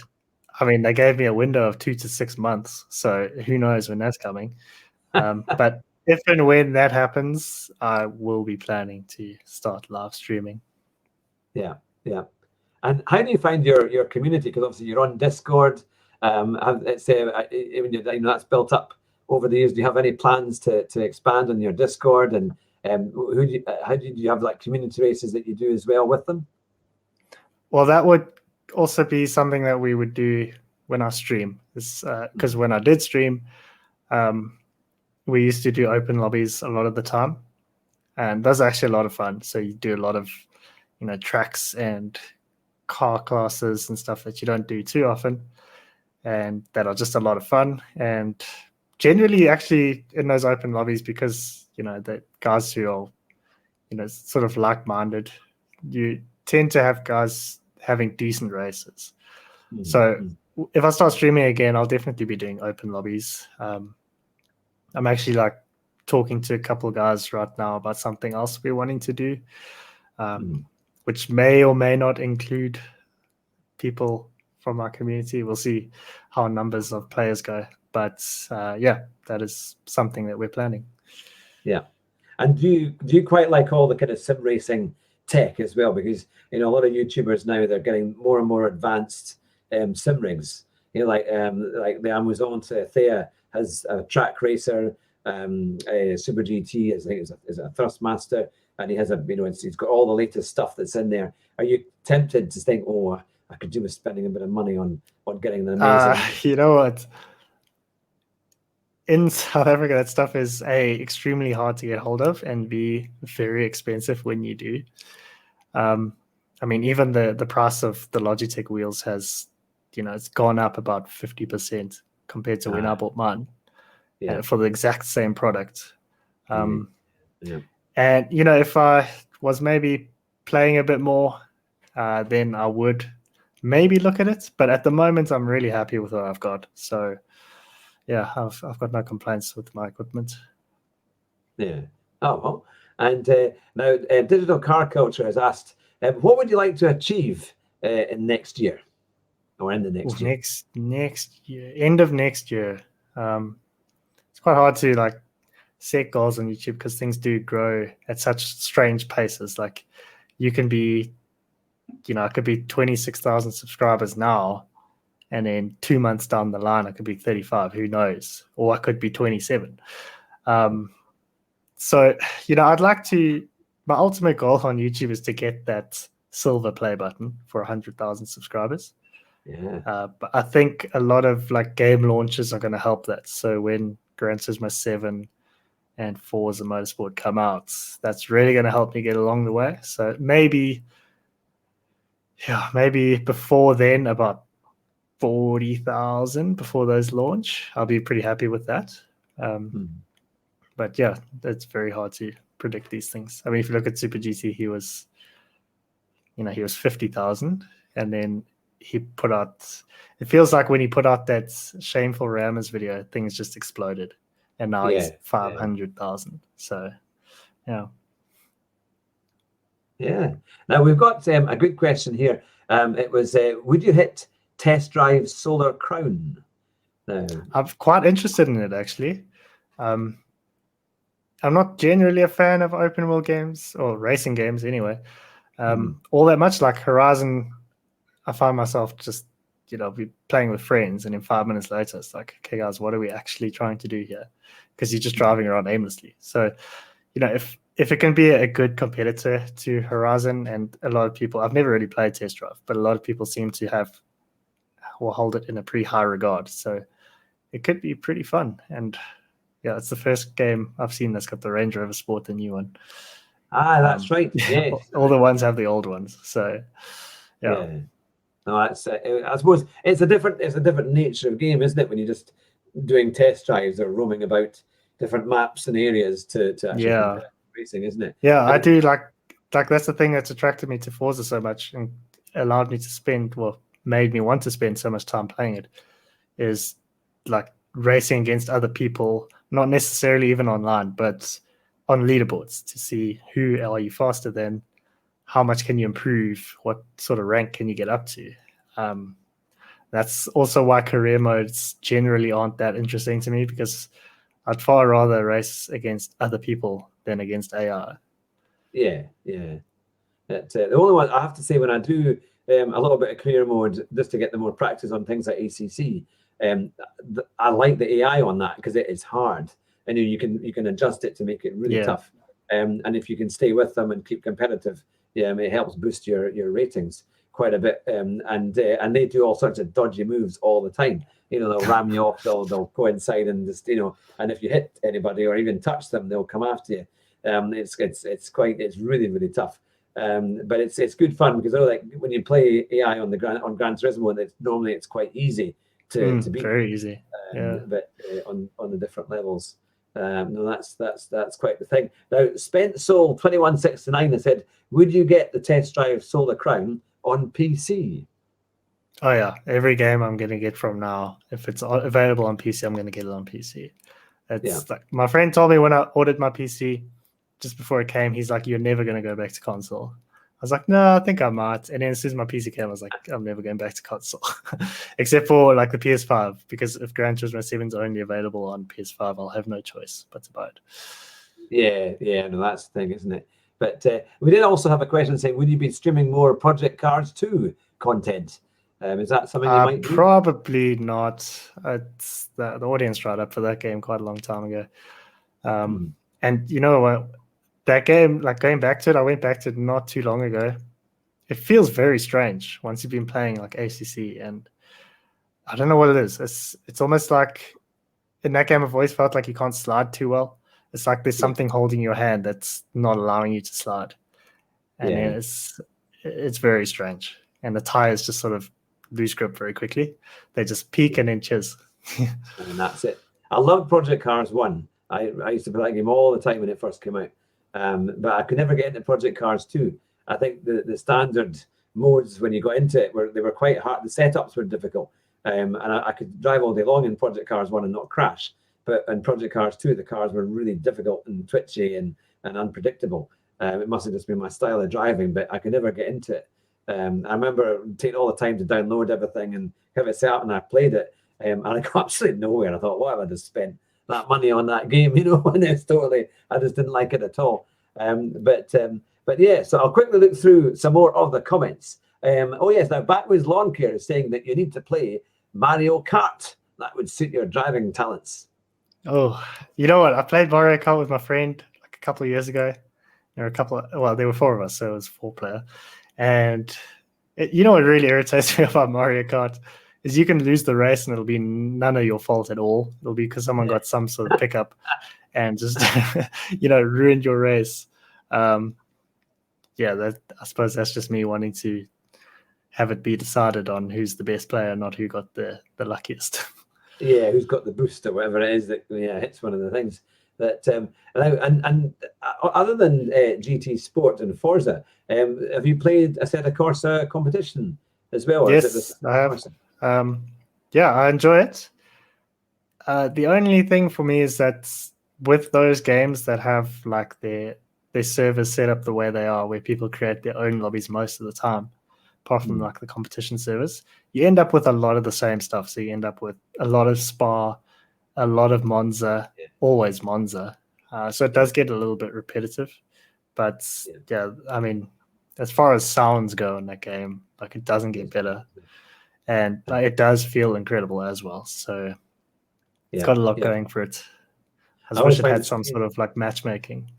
I mean, they gave me a window of 2 to 6 months, so who knows when that's coming. But if and when that happens, I will be planning to start live streaming. Yeah. And how do you find your community? Because obviously you're on Discord. Let's say that's built up over the years. Do you have any plans to expand on your Discord? And do you have like community races that you do as well with them? Well, that would also be something that we would do when I stream, because when I did stream, we used to do open lobbies a lot of the time, and those are actually a lot of fun. So you do a lot of tracks and car classes and stuff that you don't do too often, and that are just a lot of fun. And generally, actually, in those open lobbies, because the guys who are sort of like-minded, you tend to have guys having decent races. Mm-hmm. So if I start streaming again, I'll definitely be doing open lobbies. I'm actually talking to a couple of guys right now about something else we're wanting to do, which may or may not include people from our community. We'll see how numbers of players go. But yeah, that is something that we're planning. Yeah. And do you quite like all the kind of sim racing tech as well? Because a lot of YouTubers now, they're getting more and more advanced sim rigs. Like the Amazon Thea has a track racer, a Super GT, I think is a Thrustmaster, and he has he's got all the latest stuff that's in there. Are you tempted to think, oh, I could do with spending a bit of money on getting an amazing? You know what? In South Africa, that stuff is A, extremely hard to get hold of, and B, very expensive when you do. I mean, even the price of the Logitech wheels has, it's gone up about 50% compared to when I bought mine. Yeah. For the exact same product. Yeah. And, if I was maybe playing a bit more, then I would maybe look at it. But at the moment, I'm really happy with what I've got. So, yeah, I've got no complaints with my equipment. Yeah. Oh, well. And now Digital Car Culture has asked, what would you like to achieve in next year? Or in the next year? Next year. End of next year. It's quite hard to set goals on YouTube because things do grow at such strange paces. Like you can be I could be 26,000 subscribers now, and then 2 months down the line, I could be 35. Who knows? Or I could be 27. So, I'd like to. My ultimate goal on YouTube is to get that silver play button for 100,000 subscribers. Yeah. But I think a lot of like game launches are going to help that. So when Gran Turismo 7 and Forza Motorsport come out, that's really going to help me get along the way. So maybe before then, about 40,000 before those launch, I'll be pretty happy with that. But yeah, it's very hard to predict these things. I mean, if you look at Super GT, he was 50,000, and then he put out. It feels like when he put out that shameful Rammers video, things just exploded, and now he's 500,000. So, yeah. Yeah. Now we've got a good question here. It was, would you hit test drive Solar Crown? No. I'm quite interested in it, actually. I'm not generally a fan of open world games or racing games anyway. All that much. Like Horizon, I find myself just, be playing with friends, and then 5 minutes later, it's like, okay, guys, what are we actually trying to do here? Because you're just driving around aimlessly. So, if it can be a good competitor to Horizon, and a lot of people, I've never really played Test Drive, but a lot of people seem to hold it in a pretty high regard. So it could be pretty fun. And yeah, it's the first game I've seen that's got the Range Rover Sport, the new one. That's right. Yeah. All the ones have the old ones. So yeah. No, that's. I suppose it's a different nature of game, isn't it? When you're just doing test drives or roaming about different maps and areas to actually racing, isn't it? Yeah, I do like that's the thing that's attracted me to Forza so much and allowed me to made me want to spend so much time playing it, is like racing against other people, not necessarily even online, but on leaderboards, to see who are you faster than, how much can you improve, what sort of rank can you get up to. That's also why career modes generally aren't that interesting to me, because I'd far rather race against other people than against AI. Yeah. The only one I have to say, when I do a little bit of career mode just to get the more practice on things like ACC, I like the AI on that because it is hard, and you can adjust it to make it really tough. And if you can stay with them and keep competitive, it helps boost your ratings quite a bit. And they do all sorts of dodgy moves all the time. They'll ram you off. They'll go inside and just and if you hit anybody or even touch them, they'll come after you. It's really, really tough. But it's good fun, because like when you play AI on Gran Turismo, normally it's quite easy to beat. Very easy. But on the different levels. No, that's quite the thing. Now, Spent Soul 2169 has said, would you get the test drive Solar Crown on PC? Oh yeah, every game I'm going to get from now, if it's available on PC, I'm going to get it on PC. It's like my friend told me when I ordered my PC, just before it came, he's like, "You're never going to go back to console." I was like, "No, I think I might." And then as soon as my PC came, I was like, "I'm never going back to console," except for like the PS5, because if Gran Turismo 7 is only available on PS5, I'll have no choice but to buy it. Yeah, no, that's the thing, isn't it? But we did also have a question saying, would you be streaming more Project Cars 2 content? Is that something you might do? Probably not. It's the audience dried up for that game quite a long time ago. And you know what? That game, like going back to it, I went back to it not too long ago. It feels very strange once you've been playing like ACC, and I don't know what it is. It's almost like in that game I've always felt like you can't slide too well. It's like there's something holding your hand that's not allowing you to slide. And then it's very strange. And the tires just sort of lose grip very quickly. They just peak and then chiz. And that's it. I loved Project Cars 1. I used to play that game all the time when it first came out. But I could never get into Project Cars 2. I think the standard modes when you got into it were quite hard. The setups were difficult. And I could drive all day long in Project Cars 1 and not crash. But in Project Cars 2, the cars were really difficult and twitchy and unpredictable. It must have just been my style of driving, but I could never get into it. I remember taking all the time to download everything and have it set up, and I played it, and I got absolutely nowhere. I thought, why have I just spent that money on that game? And it's totally, I just didn't like it at all. But But yeah, so I'll quickly look through some more of the comments. Oh yes, now Backwoods Lawn Care is saying that you need to play Mario Kart. That would suit your driving talents. Oh, you know what? I played Mario Kart with my friend like a couple of years ago. There were 4 of us, so it was 4-player. And you know what really irritates me about Mario Kart is you can lose the race and it'll be none of your fault at all. It'll be because someone got some sort of pickup and just ruined your race. I suppose that's just me wanting to have it be decided on who's the best player, not who got the luckiest. Yeah, who's got the boost or whatever it is that hits one of the things that other than GT Sport and Forza, have you played Assetto Corsa competition as well? Yes, I have. I enjoy it. The only thing for me is that with those games that have like their servers set up the way they are, where people create their own lobbies most of the time, apart from like the competition servers, you end up with a lot of the same stuff. So you end up with a lot of Spa, a lot of Monza, always Monza. So it does get a little bit repetitive. But I mean, as far as sounds go in that game, like it doesn't get better. And it does feel incredible as well. So it's got a lot going for it. I wish it had some sort of like matchmaking.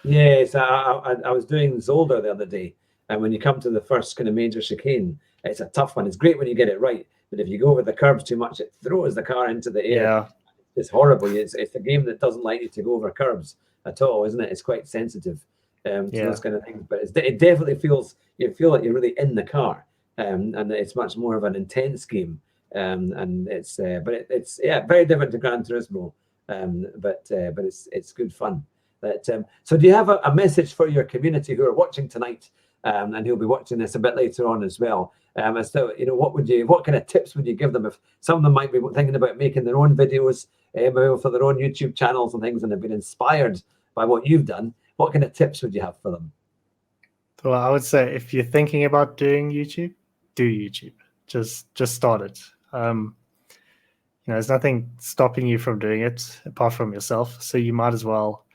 Yes, I was doing Zolder the other day. And when you come to the first kind of major chicane, it's a tough one. It's great when you get it right. But if you go over the curbs too much, it throws the car into the air. Yeah. It's horrible. It's a game that doesn't like you to go over curbs at all, isn't it? It's quite sensitive to those kind of things. But it definitely you feel like you're really in the car, and it's much more of an intense game. And it's very different to Gran Turismo, but it's good fun. So do you have a message for your community who are watching tonight, and who'll be watching this a bit later on as well? As to what kind of tips would you give them if some of them might be thinking about making their own videos for their own YouTube channels and things, and have been inspired by what you've done? What kind of tips would you have for them? Well, I would say if you're thinking about doing YouTube, do YouTube. Just start it. There's nothing stopping you from doing it apart from yourself. So you might as well,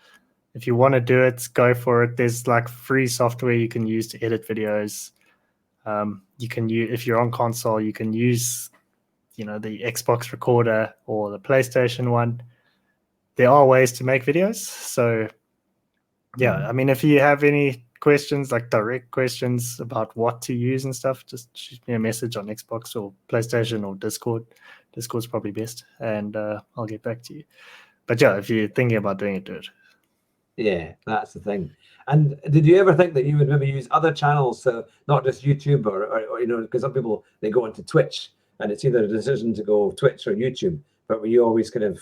if you want to do it, go for it. There's like free software you can use to edit videos. You can use, if you're on console, you can use, the Xbox recorder or the PlayStation one. There are ways to make videos. So, I mean, if you have any questions, like direct questions about what to use and stuff, just shoot me a message on Xbox or PlayStation or Discord. Discord's probably best, and I'll get back to you. But if you're thinking about doing it, do it. Yeah, that's the thing. And did you ever think that you would maybe use other channels, so not just YouTube or because some people, they go into Twitch and it's either a decision to go Twitch or YouTube, but were you always kind of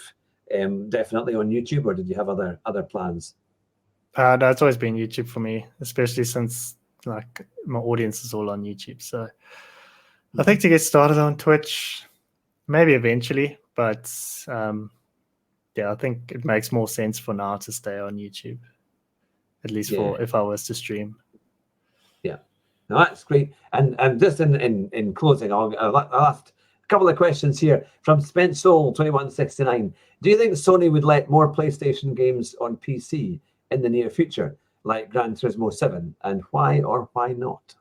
definitely on YouTube, or did you have other plans? No, it's always been YouTube for me, especially since like my audience is all on YouTube. So I think to get started on Twitch, maybe eventually, but I think it makes more sense for now to stay on YouTube, at least for if I was to stream. Yeah, no, that's great. And just in closing, I'll ask a couple of questions here from Spence Soul 2169. Do you think Sony would let more PlayStation games on PC in the near future, like Gran Turismo 7, and why or why not?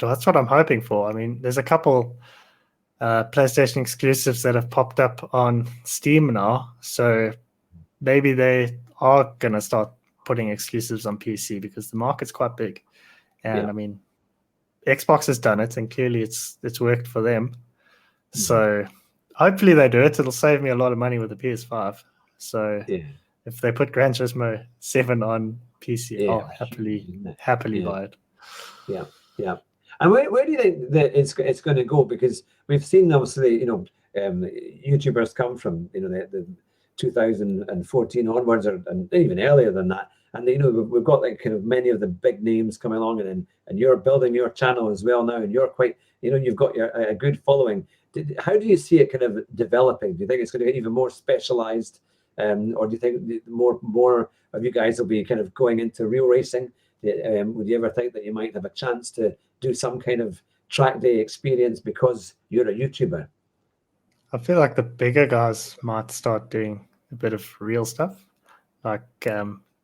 So that's what I'm hoping for. I mean, there's a couple PlayStation exclusives that have popped up on Steam now, so maybe they are going to start putting exclusives on PC because the market's quite big. And I mean, Xbox has done it, and clearly it's worked for them. So hopefully they do it. It'll save me a lot of money with the PS5. So if they put Gran Turismo 7 on PC, I'll happily buy it. Yeah. And where do you think that it's going to go? Because we've seen, obviously, YouTubers come from the 2014 onwards, and even earlier than that. And we've got like kind of many of the big names coming along, and you're building your channel as well now, and you're quite, you've got a good following. How do you see it kind of developing? Do you think it's going to get even more specialized, or do you think more of you guys will be kind of going into real racing? Would you ever think that you might have a chance to do some kind of track day experience because you're a YouTuber? I feel like the bigger guys might start doing a bit of real stuff. Like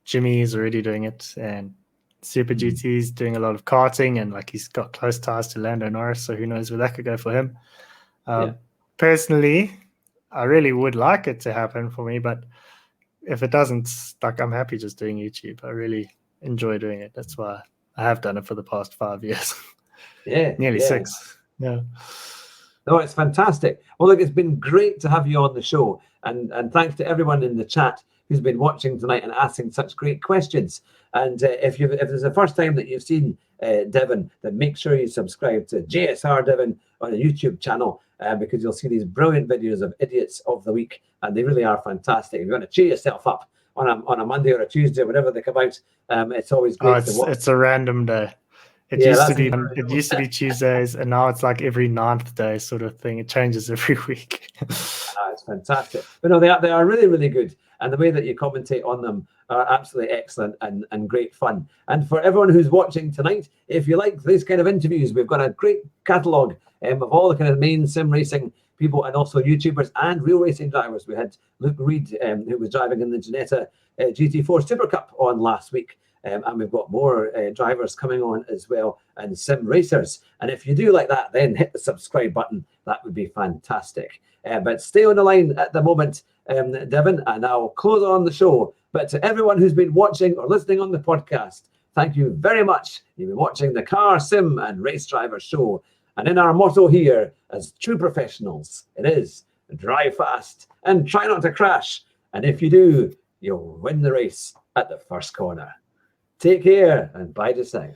Jimmy is already doing it, and Super GT's doing a lot of karting, and like he's got close ties to Lando Norris, so who knows where that could go for him. Personally, I really would like it to happen for me, but if it doesn't, like, I'm happy just doing YouTube. I really enjoy doing it. That's why I have done it for the past 5 years. Nearly 6. Yeah. No, it's fantastic. Well, look, it's been great to have you on the show, and thanks to everyone in the chat who's been watching tonight and asking such great questions. And if it's the first time that you've seen Devin, then make sure you subscribe to JSR Devin on the YouTube channel, because you'll see these brilliant videos of Idiots of the Week, and they really are fantastic. If you want to cheer yourself up on a Monday or a Tuesday, whenever they come out, it's always great to watch. It's a random day. It used to be Tuesdays, and now it's like every 9th day sort of thing. It changes every week. It's fantastic. But no, they are really, really good. And the way that you commentate on them are absolutely excellent and great fun. And for everyone who's watching tonight, if you like these kind of interviews, we've got a great catalogue of all the kind of main sim racing people, and also YouTubers and real racing drivers. We had Luke Reed, who was driving in the Ginetta GT4 Super Cup on last week. And we've got more drivers coming on as well, and sim racers. And if you do like that, then hit the subscribe button. That would be fantastic. But stay on the line at the moment, Devin, and I'll close on the show. But to everyone who's been watching or listening on the podcast, thank you very much. You've been watching the Car, Sim and Race Driver Show. And in our motto here, as true professionals, it is drive fast and try not to crash. And if you do, you'll win the race at the first corner. Take care and bye to south.